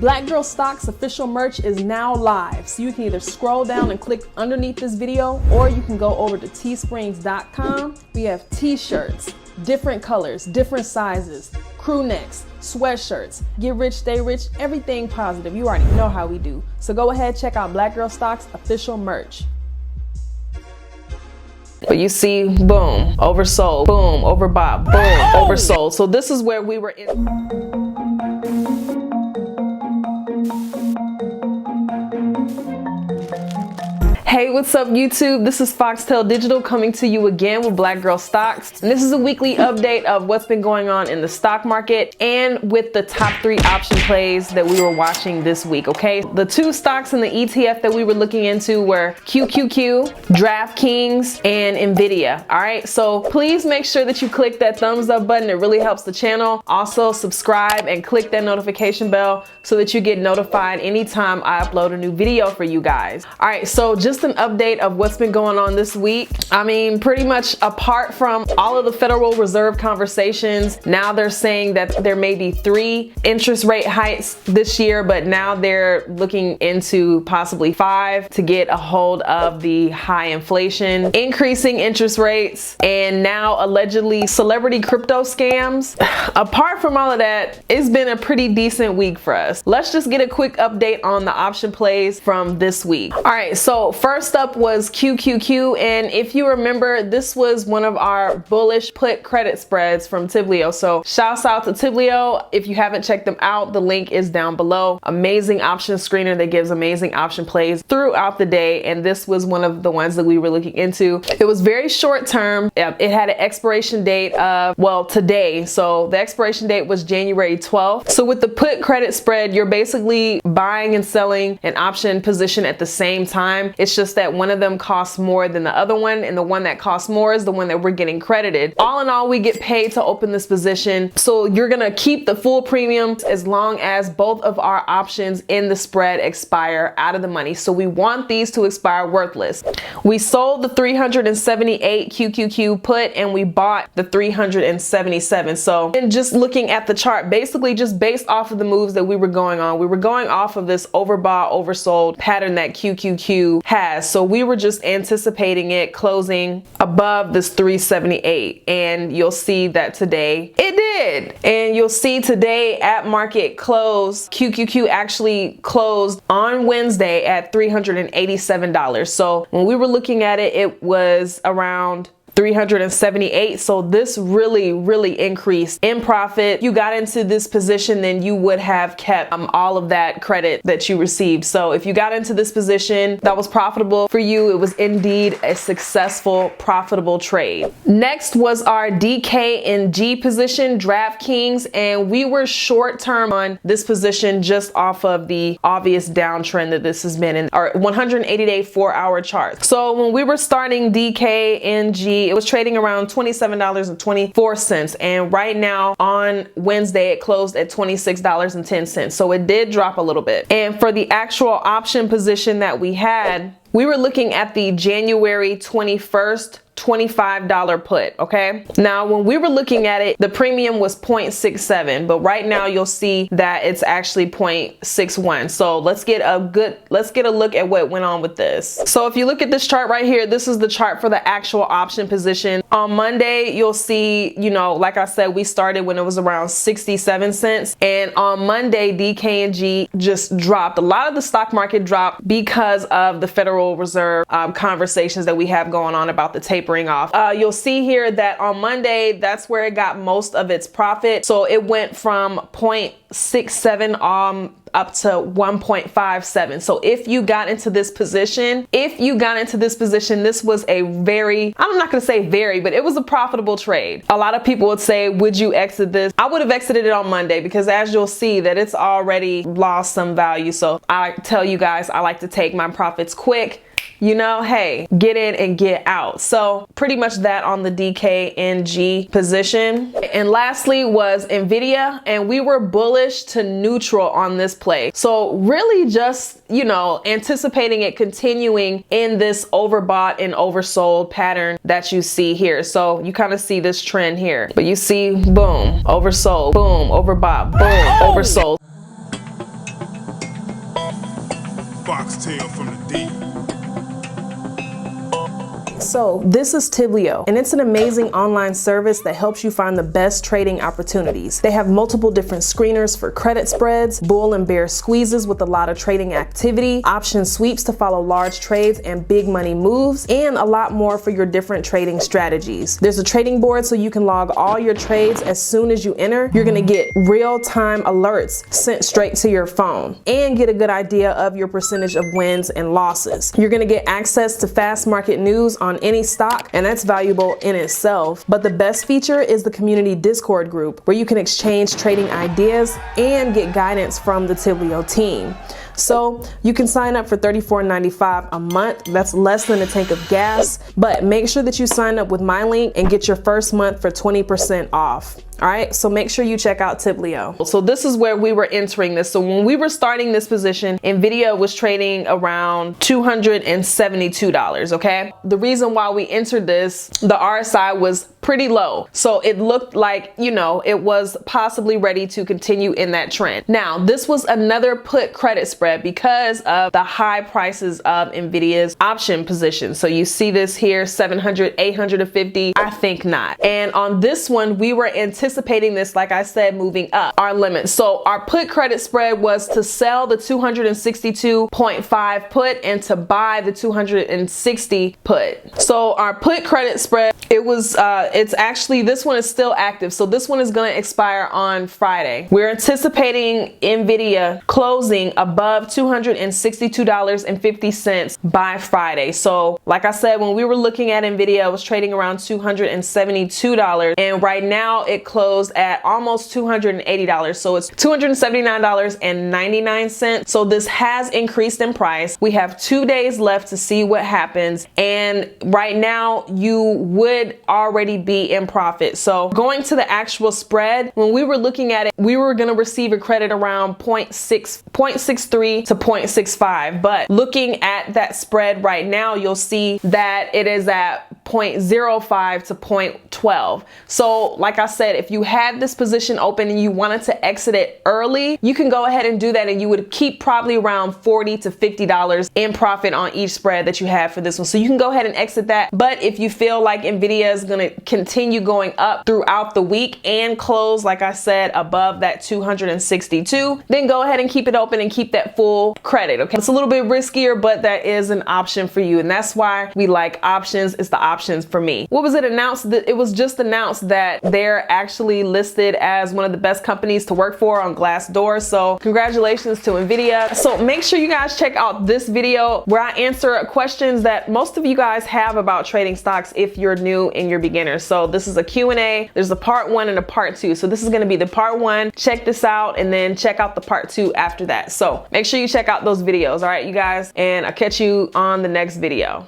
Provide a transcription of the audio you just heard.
Black Girl Stocks official merch is now live, so you can either scroll down and click underneath this video, or you can go over to teesprings.com. We have t-shirts, different colors, different sizes, crew necks, sweatshirts, get rich, stay rich, everything positive. You already know how we do. So go ahead, check out Black Girl Stocks official merch. But you see, boom, oversold, boom, overbought, boom, oversold. So this is where we were in. Hey, what's up YouTube? This is Foxtail Digital coming to you again with Black Girl Stocks. And this is a weekly update of what's been going on in the stock market and with the top 3 option plays that we were watching this week, okay? The 2 stocks in the ETF that we were looking into were QQQ, DraftKings, and NVDA, all right? So please make sure that you click that thumbs up button. It really helps the channel. Also subscribe and click that notification bell so that you get notified anytime I upload a new video for you guys. All right, so just an update of what's been going on this week. I mean, pretty much apart from all of the Federal Reserve conversations, now they're saying that there may be 3 interest rate hikes this year, but now they're looking into possibly 5 to get a hold of the high inflation, increasing interest rates, and now allegedly celebrity crypto scams. Apart from all of that, it's been a pretty decent week for us. Let's just get a quick update on the option plays from this week. All right, so first up was QQQ, and if you remember, this was one of our bullish put credit spreads from Tiblio. So shouts out to Tiblio. If you haven't checked them out, the link is down below. Amazing option screener that gives amazing option plays throughout the day, and this was one of the ones that we were looking into. It was very short term. It had an expiration date of, well, today. So the expiration date was January 12th. So with the put credit spread, you're basically buying and selling an option position at the same time. It's just that one of them costs more than the other one, and the one that costs more is the one that we're getting credited. All in all, we get paid to open this position. So you're gonna keep the full premium as long as both of our options in the spread expire out of the money. So we want these to expire worthless. We sold the 378 QQQ put and we bought the 377. So, and just looking at the chart, basically just based off of the moves that we were going on, we were going off of this overbought, oversold pattern that QQQ has. So we were just anticipating it closing above this 378, and you'll see that today it did. And you'll see today at market close, QQQ actually closed on Wednesday at $387. So when we were looking at it, it was around 378. So this really increased in profit. If you got into this position, then you would have kept all of that credit that you received. So if you got into this position that was profitable for you, it was indeed a successful, profitable trade. Next was our DKNG position, DraftKings, and we were short term on this position just off of the obvious downtrend that this has been in our 180-day 4-hour chart. So when we were starting DKNG, it was trading around $27.24, and right now on Wednesday it closed at $26.10. So it did drop a little bit. And for the actual option position that we had, we were looking at the January 21st $25 put, okay? Now, when we were looking at it, the premium was 0.67, but right now you'll see that it's actually 0.61. So let's get a look at what went on with this. So if you look at this chart right here, this is the chart for the actual option position. On Monday, you'll see, you know, like I said, we started when it was around 67 cents. And on Monday, DKNG just dropped. A lot of the stock market dropped because of the Federal Reserve conversations that we have going on about the tapering off. You'll see here that on Monday, that's where it got most of its profit. So it went from 0.67 up to 1.57. So if you got into this position, this was a very, I'm not gonna say very, but it was a profitable trade. A lot of people would say, would you exit this? I would have exited it on Monday because as you'll see that it's already lost some value. So I tell you guys, I like to take my profits quick. You know, hey, get in and get out. So pretty much that on the DKNG position. And lastly was NVDA, and we were bullish to neutral on this play. So really just, you know, anticipating it continuing in this overbought and oversold pattern that you see here. So you kind of see this trend here, but you see, boom, oversold, boom, overbought, boom, oversold. Foxtail from the deep. So this is Tiblio, and it's an amazing online service that helps you find the best trading opportunities. They have multiple different screeners for credit spreads, bull and bear squeezes with a lot of trading activity, option sweeps to follow large trades and big money moves, and a lot more for your different trading strategies. There's a trading board so you can log all your trades as soon as you enter. You're gonna get real-time alerts sent straight to your phone and get a good idea of your percentage of wins and losses. You're gonna get access to fast market news on any stock, and that's valuable in itself. But the best feature is the community Discord group, where you can exchange trading ideas and get guidance from the Tiblio team. So you can sign up for $34.95 a month. That's less than a tank of gas, but make sure that you sign up with my link and get your first month for 20% off. All right, so make sure you check out Tiblio. So this is where we were entering this. So when we were starting this position, NVIDIA was trading around $272, okay? The reason why we entered this, the RSI was pretty low. So it looked like, you know, it was possibly ready to continue in that trend. Now, this was another put credit spread because of the high prices of NVIDIA's option position. So you see this here, 700, 850, I think not. And on this one, we were anticipating this, like I said, moving up our limit. So our put credit spread was to sell the 262.5 put and to buy the 260 put. So our put credit spread, it was, it's actually, this one is still active. So this one is going to expire on Friday. We're anticipating NVIDIA closing above $262.50 by Friday. So like I said, when we were looking at NVIDIA, it was trading around $272, and right now it closed at almost $280. So it's $279.99. So this has increased in price. We have 2 days left to see what happens, and right now you would already be in profit. So going to the actual spread, when we were looking at it, we were going to receive a credit around 0.63 to 0.65, but looking at that spread right now, you'll see that it is at 0.05 to 0.12. So like I said, if you had this position open and you wanted to exit it early, you can go ahead and do that, and you would keep probably around $40 to $50 in profit on each spread that you have for this one. So you can go ahead and exit that. But if you feel like NVIDIA is going to continue going up throughout the week and close, like I said, above that 262, then go ahead and keep it open and keep that full credit. Okay, it's a little bit riskier, but that is an option for you, and that's why we like options. It's the options for me. What was it announced? That it was just announced that they're actually listed as one of the best companies to work for on Glassdoor. So congratulations to NVIDIA. So make sure you guys check out this video where I answer questions that most of you guys have about trading stocks if you're new and you're beginners. So this is a Q&A. There's a part 1 and a part 2. So this is going to be the part 1. Check this out and then check out the part 2 after that. So make sure you check out those videos. All right, you guys, and I'll catch you on the next video.